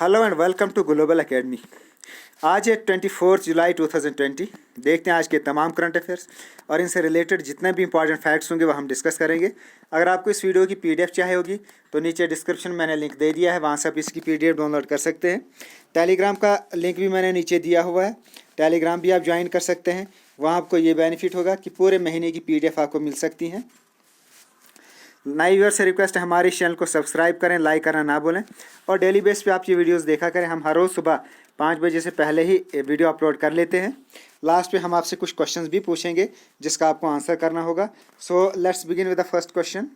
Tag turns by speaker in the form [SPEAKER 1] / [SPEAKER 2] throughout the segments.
[SPEAKER 1] Hello and welcome to global academy. आज है 24 जुलाई 2020। देखते हैं आज के तमाम करंट अफेयर्स और इनसे रिलेटेड जितने भी इंपॉर्टेंट फैक्ट्स होंगे वो हम डिस्कस करेंगे। अगर आपको इस वीडियो की पीडीएफ चाहिए होगी तो नीचे डिस्क्रिप्शन में मैंने लिंक दे दिया है, वहाँ से आप इसकी पीडीएफ डाउनलोड कर सकते हैं। टेलीग्राम का लिंक भी मैंने नीचे दिया हुआ है, टेलीग्राम भी आप ज्वाइन कर सकते हैं। वहाँ आपको ये बेनिफिट होगा कि पूरे महीने की पीडीएफ आपको मिल सकती हैं। नए व्यूअर से रिक्वेस्ट है हमारे चैनल को सब्सक्राइब करें, लाइक करना ना भूलें और डेली बेस पे आप ये वीडियोस देखा करें। हम हर रोज़ सुबह 5 बजे से पहले ही वीडियो अपलोड कर लेते हैं। लास्ट पे हम आपसे कुछ क्वेश्चंस भी पूछेंगे जिसका आपको आंसर करना होगा। So let's begin with the first question.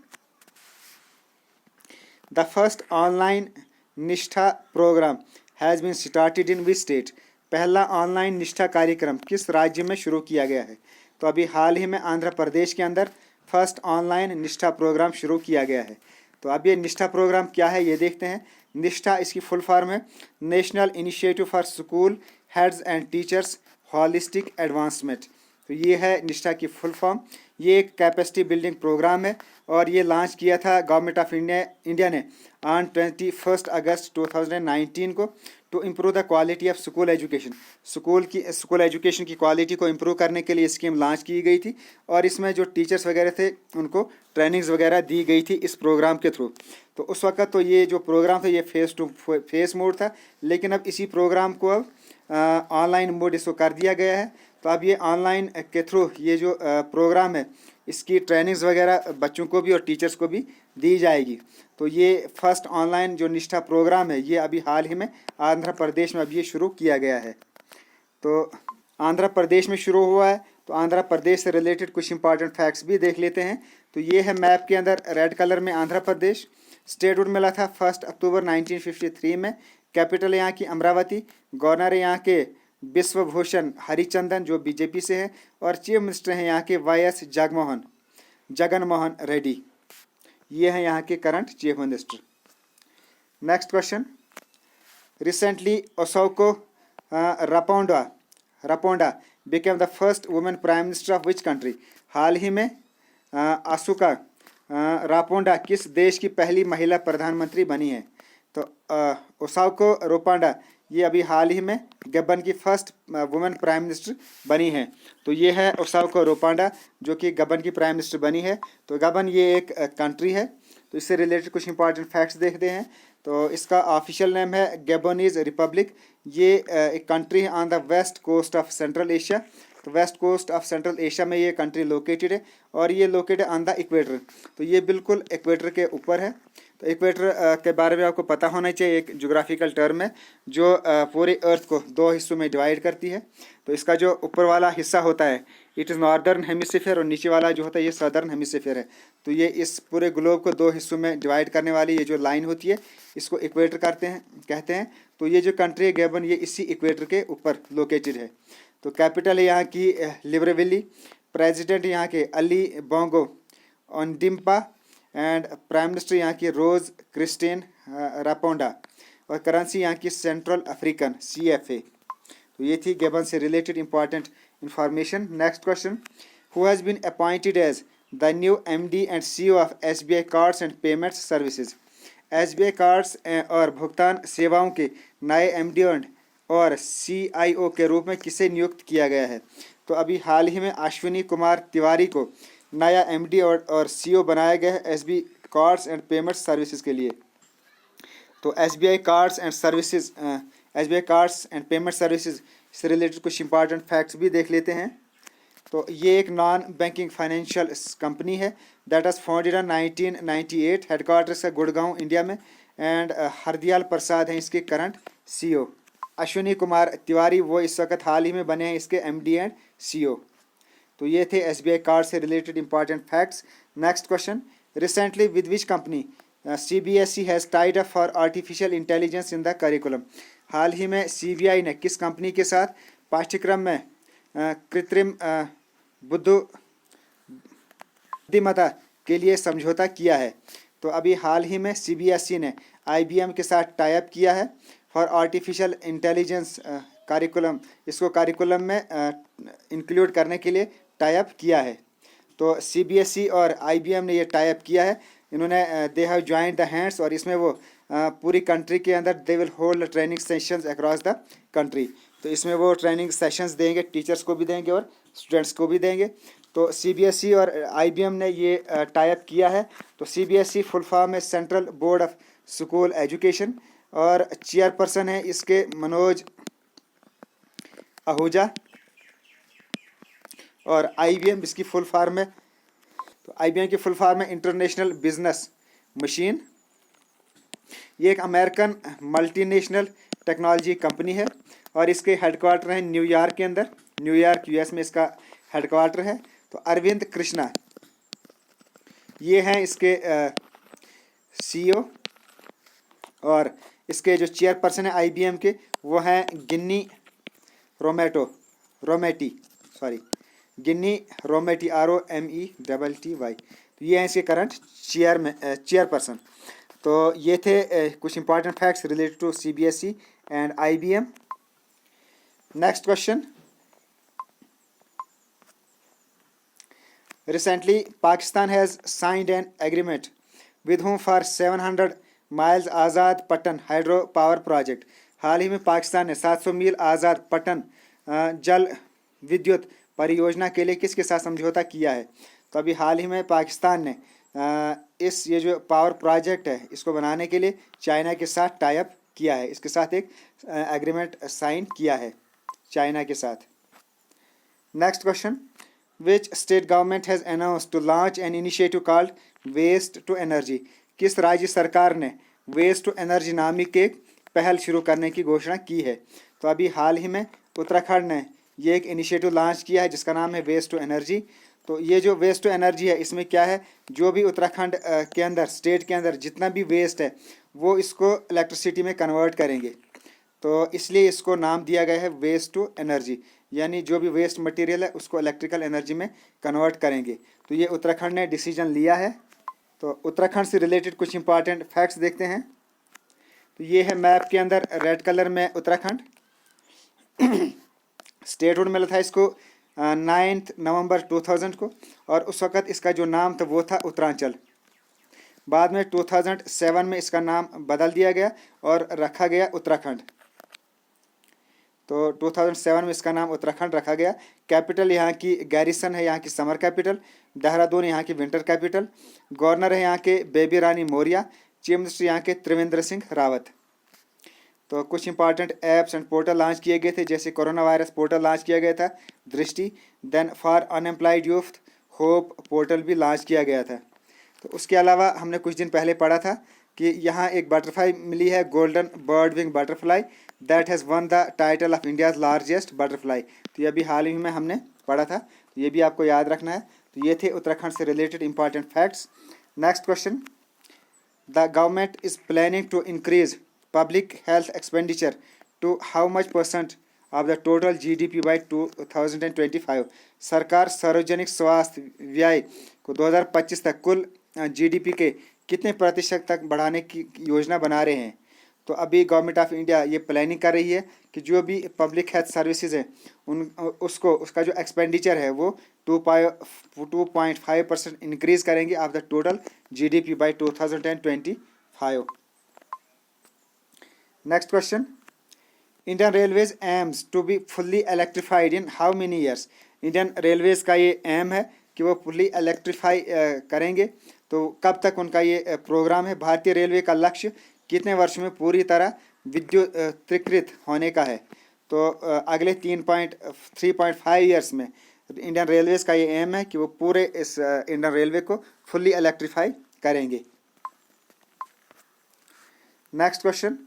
[SPEAKER 1] The first online Nishtha programme has been started in which state. पहला ऑनलाइन निष्ठा कार्यक्रम किस राज्य में शुरू किया गया है? तो अभी हाल ही में आंध्र प्रदेश के अंदर फर्स्ट ऑनलाइन निष्ठा प्रोग्राम शुरू किया गया है। तो अब ये निष्ठा प्रोग्राम क्या है ये देखते हैं। निष्ठा इसकी फुल फॉर्म है national initiative for school heads and teachers holistic advancement. तो ये है निष्ठा की फुल फॉर्म। ये एक कैपेसिटी बिल्डिंग प्रोग्राम है और ये लॉन्च किया था गवर्नमेंट ऑफ इंडिया ने ऑन 21 अगस्त 2019 को to improve the quality of school education. School education की क्वालिटी को इम्प्रूव करने के लिए स्कीम लॉन्च की गई थी और इसमें जो टीचर्स वगैरह थे उनको ट्रेनिंग्स वगैरह दी गई थी इस प्रोग्राम के थ्रू। तो उस वक्त तो ये जो प्रोग्राम था ये फेस टू फेस मोड था, लेकिन अब इसी प्रोग्राम को अब ऑनलाइन मोड इसको कर दिया गया है। तो अब ये ऑनलाइन के थ्रू ये जो प्रोग्राम है इसकी ट्रेनिंग्स वगैरह बच्चों को भी और टीचर्स को भी दी जाएगी। तो ये फर्स्ट ऑनलाइन जो निष्ठा प्रोग्राम है ये अभी हाल ही में आंध्र प्रदेश में अभी ये शुरू किया गया है। तो आंध्र प्रदेश में शुरू हुआ है, तो आंध्र प्रदेश से रिलेटेड कुछ इंपॉर्टेंट फैक्ट्स भी देख लेते हैं। तो ये है मैप के अंदर रेड कलर में आंध्र प्रदेश। स्टेटहुड मिला था 1 अक्टूबर 1953 में। कैपिटल यहाँ की अमरावती। गवर्नर यहाँ के विश्वभूषण हरिचंदन जो बीजेपी से है और चीफ मिनिस्टर हैं यहाँ के वाई.एस. जगनमोहन रेड्डी। ये हैं यहाँ के current chief minister. Next question. Recently Ossouka Raponda became the first women prime minister of which country. हाल ही में आसुका रापोंडा किस देश की पहली महिला प्रधानमंत्री बनी है? तो ओसाको रापोंडा ये अभी हाल ही में गबन की फर्स्ट वुमेन प्राइम मिनिस्टर बनी है। तो ये है ओसाको रापोंडा जो कि गबन की प्राइम मिनिस्टर बनी है। तो गबन ये एक कंट्री है। तो इससे रिलेटेड कुछ इंपॉर्टेंट फैक्ट्स देखते हैं। तो इसका ऑफिशियल नेम है गैबोनीज रिपब्लिक। ये एक कंट्री है on the west coast of central Asia. तो west coast of central Asia में ये कंट्री लोकेटेड है और ये लोकेटेड ऑन द इक्वेटर। तो ये बिल्कुल इक्वेटर के ऊपर है। तो इक्वेटर के बारे में आपको पता होना चाहिए, एक ज्योग्राफिकल टर्म है जो पूरे अर्थ को 2 हिस्सों में डिवाइड करती है। तो इसका जो ऊपर वाला हिस्सा होता है इट इज़ नॉर्दर्न हेमिस्फीयर और नीचे वाला जो होता है ये सदर्न हेमिस्फीयर है। तो ये इस पूरे ग्लोब को 2 हिस्सों में डिवाइड करने वाली ये जो लाइन होती है इसको इक्वेटर कहते हैं। तो ये जो कंट्री है गैबन ये इसी इक्वेटर के ऊपर लोकेटेड है। तो कैपिटल है यहाँ की लिब्रेविली। प्रेसिडेंट यहाँ के Ali Bongo Ondimba and prime minister यहाँ की रोज़ क्रिस्टिन रापोंडा और करेंसी यहाँ की सेंट्रल अफ्रीकन CFA। तो ये थी गैबन से related important information. Next question. Who has been appointed as the new MD and CEO of SBI cards and payments services. SBI cards और भुगतान सेवाओं के नए MD और CIO के रूप में किसे नियुक्त किया गया है? तो अभी हाल ही में अश्विनी कुमार तिवारी को नया MD और CEO बनाया गया है SBI cards and payments services के लिए। तो SBI cards and payment services से रिलेटेड कुछ इंपॉर्टेंट फैक्ट्स भी देख लेते हैं। तो ये एक नॉन बैंकिंग फाइनेंशियल कंपनी है that was founded in 1998। Headquarters है गुड़गांव इंडिया में एंड हरदयाल प्रसाद हैं इसके करंट CEO। अश्विनी कुमार तिवारी वो इस वक्त हाल ही में बने हैं इसके MD एंड CEO। तो ये थे SBI कार्ड से related important facts. Next question. Recently with which company CBSE has tied up for artificial intelligence in the curriculum. हाल ही में CBI ने किस कंपनी के साथ पाठ्यक्रम में कृत्रिम बुद्धिमत्ता के लिए समझौता किया है? तो अभी हाल ही में CBSE ने IBM के साथ टाई अप किया है फॉर आर्टिफिशियल इंटेलिजेंस करिकुलम। इसको करिकुलम में इंक्लूड करने के लिए टाई अप किया है। तो CBSE और IBM ने ये टाई अप किया है। इन्होंने they have joint the hands और इसमें वो पूरी कंट्री के अंदर they will hold training sessions across the country. तो इसमें वो ट्रेनिंग सेशंस देंगे, टीचर्स को भी देंगे और स्टूडेंट्स को भी देंगे। तो CBSE और IBM ने ये टाई अप किया है। तो CBSE फुल फॉर्म है central board of school education और चेयरपर्सन है इसके मनोज आहूजा। और IBM इसकी फुल फॉर्म है, तो IBM की फुल फॉर्म है इंटरनेशनल बिजनेस मशीन। ये एक अमेरिकन मल्टीनेशनल टेक्नोलॉजी कंपनी है और इसके हेडक्वार्टर हैं न्यूयॉर्क के अंदर, न्यूयॉर्क US में इसका हेडक्वार्टर है। तो अरविंद कृष्णा ये हैं इसके CEO और इसके जो चेयरपर्सन है IBM के वो हैं गिन्नी रोमेटी ROMETY। तो ये हैं इसके करंट चेयरपर्सन। तो ये थे कुछ important facts related to CBSE and IBM। Next question, recently Pakistan has signed an agreement with whom for 700 miles Azad Pattan hydro power project. हाल ही में पाकिस्तान ने 700 मील आज़ाद पटन जल विद्युत परियोजना के लिए किसके साथ समझौता किया है? तो अभी हाल ही में पाकिस्तान ने ये जो पावर प्रोजेक्ट है इसको बनाने के लिए चाइना के साथ टाई अप किया है, इसके साथ एक एग्रीमेंट साइन किया है चाइना के साथ। Next question, which state government has announced to launch an initiative called waste to energy. किस राज्य सरकार ने वेस्ट टू एनर्जी नामक एक पहल शुरू करने की घोषणा की है? तो अभी हाल ही में उत्तराखंड ने ये एक इनिशिएटिव लॉन्च किया है जिसका नाम है वेस्ट टू एनर्जी। तो ये जो वेस्ट टू एनर्जी है इसमें क्या है, जो भी उत्तराखंड के अंदर स्टेट के अंदर जितना भी वेस्ट है वो इसको इलेक्ट्रिसिटी में कन्वर्ट करेंगे। तो इसलिए इसको नाम दिया गया है वेस्ट टू एनर्जी, यानी जो भी वेस्ट मटेरियल है उसको इलेक्ट्रिकल एनर्जी में कन्वर्ट करेंगे। तो ये उत्तराखंड ने डिसीजन लिया है। तो उत्तराखंड से रिलेटेड कुछ इंपॉर्टेंट फैक्ट्स देखते हैं। तो ये है मैप के अंदर रेड कलर में उत्तराखंड। स्टेटहुड मिला था इसको 9 नवंबर 2000 को और उस वक़्त इसका जो नाम था वो था उत्तरांचल। बाद में 2007 में इसका नाम बदल दिया गया और रखा गया उत्तराखंड। तो 2007 में इसका नाम उत्तराखंड रखा गया। कैपिटल यहाँ की गैरिसन है, यहाँ की समर कैपिटल। देहरादून यहाँ की विंटर कैपिटल। गवर्नर है यहाँ के बेबी रानी मौर्य। चीफ मिनिस्टर यहाँ के त्रिवेंद्र सिंह रावत। तो कुछ important apps and portal launch किए गए थे, जैसे कोरोना वायरस पोर्टल लॉन्च किया गया था Drishti. Then for unemployed youth hope portal भी लॉन्च किया गया था। तो उसके अलावा हमने कुछ दिन पहले पढ़ा था कि यहाँ एक बटरफ्लाई मिली है, golden bird wing butterfly, that has one the title of India's largest butterfly. तो ये भी हाल ही में हमने पढ़ा था, तो ये भी आपको याद रखना है। तो ये थे उत्तराखंड से related important facts. Next question, the government is planning to increase public health expenditure to how much % of the total GDP by 2025। सरकार सार्वजनिक स्वास्थ्य व्यय को 2025 तक कुल GDP के कितने प्रतिशत तक बढ़ाने की योजना बना रहे हैं? तो अभी गवर्नमेंट ऑफ इंडिया ये प्लानिंग कर रही है कि जो भी पब्लिक हेल्थ सर्विसेज हैं उसका जो एक्सपेंडिचर है वो 2.5% इंक्रीज करेंगे of the total GDP by 2025। Next question, Indian railways aims to be fully electrified in how many years. Indian railways का ये एम है कि वो फुल्ली इलेक्ट्रीफाई करेंगे। तो कब तक उनका ये प्रोग्राम है? भारतीय रेलवे का लक्ष्य कितने वर्ष में पूरी तरह विद्युतीकृत होने का है? तो अगले 3.5 ईयर्स में इंडियन रेलवेज का ये एम है कि वो पूरे इस इंडियन रेलवे को फुल्ली इलेक्ट्रीफाई करेंगे। Next question,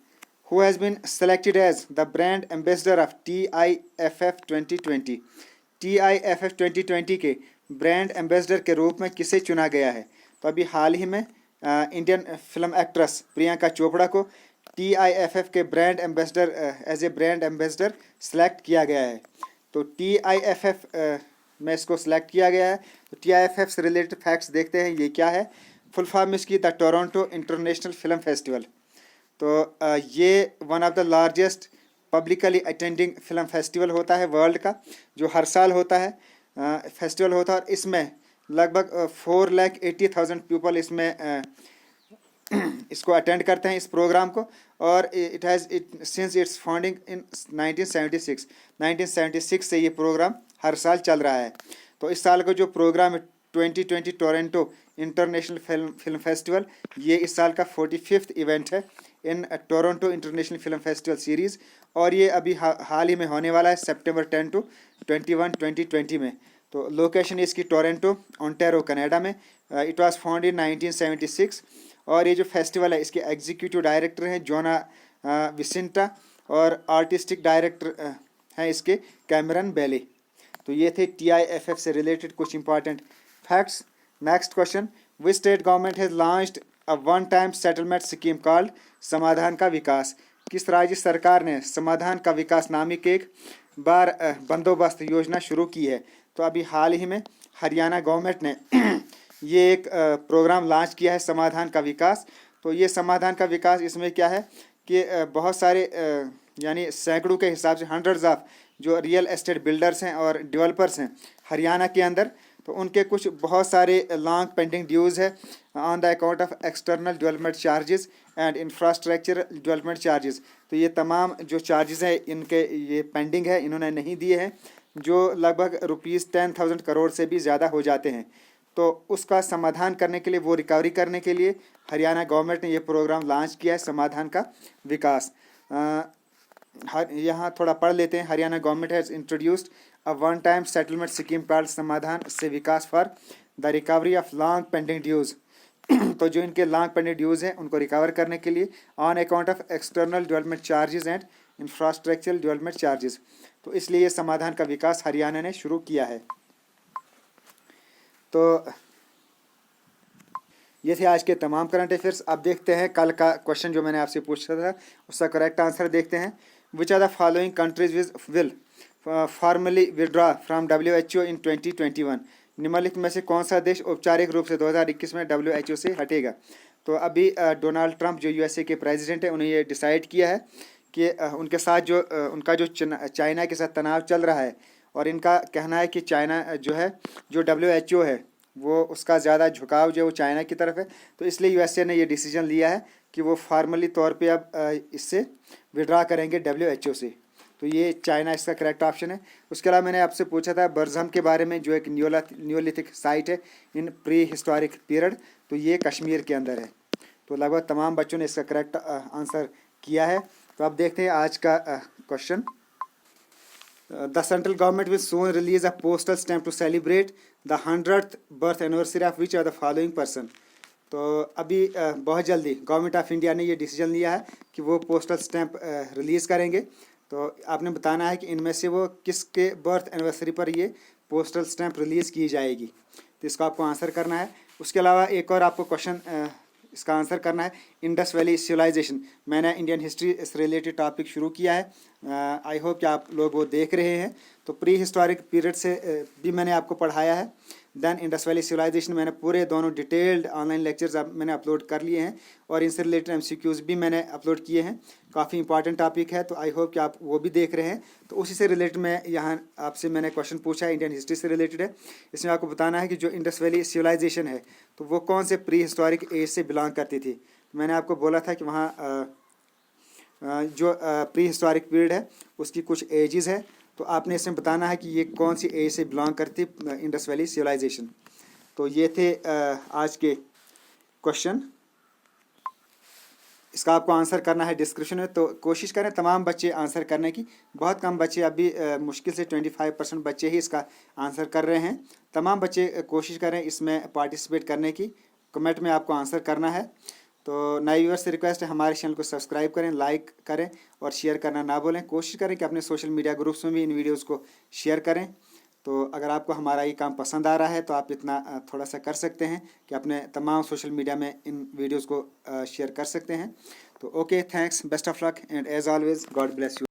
[SPEAKER 1] who has been selected as the brand ambassador of TIFF 2020। TIFF 2020 के ब्रांड एम्बेसडर के रूप में किसे चुना गया है? तो अभी हाल ही में Indian film actress Priyanka Chopra को TIFF के brand ambassador as a brand ambassador select किया गया है। तो TIFF में इसको सेलेक्ट किया गया है। तो TIFF से रिलेटेड फैक्ट्स देखते हैं, ये क्या है? फुल फॉर्म इसकी the Toronto international film festival. तो ये one of the largest publicly attending film festival होता है वर्ल्ड का, जो हर साल होता है फेस्टिवल होता है। और इसमें लगभग 4,80,000 पीपल इसमें इसको अटेंड करते हैं इस प्रोग्राम को। और it has it since its founding in 1976 से ये प्रोग्राम हर साल चल रहा है। तो इस साल का जो प्रोग्राम है 2020 टोरंटो इंटरनेशनल फिल्म फेस्टिवल, ये इस साल का 45th इवेंट है in Toronto international film festival series. और ये अभी हाल ही में होने वाला है सितंबर 10 to 21 2020 में। तो लोकेशन इसकी टोरंटो ओंटारियो कनाडा में। It was found in 1976। और ये जो फेस्टिवल है इसके एग्जीक्यूटिव डायरेक्टर हैं जोना विसिंटा और आर्टिस्टिक डायरेक्टर हैं इसके कैमरन बेली। तो ये थे TIFF से रिलेटेड कुछ important facts. Next question, which state government has launched a one time settlement scheme called समाधान का विकास? किस राज्य सरकार ने समाधान का विकास नामक एक बार बंदोबस्त योजना शुरू की है? तो अभी हाल ही में हरियाणा गवर्नमेंट ने ये एक प्रोग्राम लॉन्च किया है समाधान का विकास। तो ये समाधान का विकास इसमें क्या है कि बहुत सारे यानी सैकड़ों के हिसाब से हंड्रेड्स ऑफ जो रियल एस्टेट बिल्डर्स हैं और डेवलपर्स हैं हरियाणा के अंदर, तो उनके कुछ बहुत सारे लॉन्ग पेंडिंग ड्यूज़ है on the account of external development charges and infrastructure development charges. तो ये तमाम जो चार्जेस हैं इनके ये पेंडिंग है, इन्होंने नहीं दिए हैं, जो लगभग ₹10,000 करोड़ से भी ज़्यादा हो जाते हैं। तो उसका समाधान करने के लिए, वो रिकवरी करने के लिए हरियाणा गवर्नमेंट ने ये प्रोग्राम लॉन्च किया है समाधान का विकास। यहाँ थोड़ा पढ़ लेते हैं। Haryana government has introduced a one time settlement scheme called Samadhan se Vikas for the recovery of long pending dues. तो जो इनके लॉन्ग पेंडिंग ड्यूज़ हैं उनको रिकवर करने के लिए on account of external development charges and infrastructure development charges. तो इसलिए ये समाधान का विकास हरियाणा ने शुरू किया है। तो ये थे आज के तमाम करंट अफेयर्स। अब देखते हैं कल का क्वेश्चन जो मैंने आपसे पूछा था उसका करेक्ट आंसर देखते हैं। Which are the following countries will formally withdraw from WHO in 2021? निम्नलिखित में से कौन सा देश औपचारिक रूप से 2021 में WHO से हटेगा? तो अभी डोनाल्ड ट्रंप जो USA के प्रेसिडेंट है उन्हें ये डिसाइड किया है कि उनके साथ जो उनका जो चाइना के साथ तनाव चल रहा है, और इनका कहना है कि चाइना जो है, जो WHO है वो उसका ज़्यादा झुकाव जो वो चाइना की तरफ है। तो इसलिए USA ने ये डिसीजन लिया है कि वो फार्मली तौर पे अब इससे विड्रा करेंगे WHO से। तो ये चाइना इसका करेक्ट ऑप्शन है। उसके अलावा मैंने आपसे पूछा था बर्जम के बारे में, जो एक न्योलिथिक साइट है इन प्री हिस्टोरिक पीरियड, तो ये कश्मीर के अंदर है। तो लगभग तमाम बच्चों ने इसका करेक्ट आंसर किया है। तो अब देखते हैं आज का question. The central government will soon release a postal stamp to celebrate the 100th birth anniversary of which of the following person? तो अभी बहुत जल्दी गवर्नमेंट ऑफ इंडिया ने ये डिसीजन लिया है कि वो पोस्टल स्टैंप रिलीज़ करेंगे। तो आपने बताना है कि इनमें से वो किसके बर्थ एनिवर्सरी पर ये पोस्टल स्टैंप रिलीज़ की जाएगी। तो इसको आपको आंसर करना है। उसके अलावा एक और आपको क्वेश्चन इसका आंसर करना है, इंडस वैली सिविलाइजेशन। मैंने इंडियन हिस्ट्री से रिलेटेड टॉपिक शुरू किया है, आई होप कि आप लोग वो देख रहे हैं। तो प्री हिस्टोरिक पीरियड से भी मैंने आपको पढ़ाया है। देन इंडस वैली सिविलाइजेशन मैंने पूरे दोनों डिटेल्ड ऑनलाइन लेक्चर्स मैंने अपलोड कर लिए हैं, और इनसे रिलेटेड MCQs भी मैंने अपलोड किए हैं। काफ़ी इंपॉर्टेंट टॉपिक है, तो आई होप कि आप वो भी देख रहे हैं। तो उसी से रिलेटेड मैं यहाँ आपसे मैंने क्वेश्चन पूछा है, इंडियन हिस्ट्री से रिलेटेड है। इसमें आपको बताना है कि जो इंडस वैली सिविलाइजेशन है तो वो कौन से प्री हिस्टोरिक एज से बिलोंग करती थी। मैंने आपको बोला था कि वहाँ जो प्री हिस्टोरिक पीरियड है उसकी कुछ एजेस है, तो आपने इसमें बताना है कि ये कौन सी एज से बिलोंग करती इंडस वैली सिविलाइजेशन। तो ये थे आज के क्वेश्चन। इसका आपको आंसर करना है डिस्क्रिप्शन में। तो कोशिश करें तमाम बच्चे आंसर करने की। बहुत कम बच्चे, अभी मुश्किल से 25% बच्चे ही इसका आंसर कर रहे हैं। तमाम बच्चे कोशिश करें इसमें पार्टिसिपेट करने की। कमेंट में आपको आंसर करना है। तो नए व्यूअर्स से रिक्वेस्ट है हमारे चैनल को सब्सक्राइब करें, लाइक करें और शेयर करना ना भूलें। कोशिश करें कि अपने सोशल मीडिया ग्रुप्स में भी इन वीडियोस को शेयर करें। तो अगर आपको हमारा ये काम पसंद आ रहा है तो आप इतना थोड़ा सा कर सकते हैं कि अपने तमाम सोशल मीडिया में इन वीडियोस को शेयर कर सकते हैं। तो okay, thanks, best of luck and as always God bless you.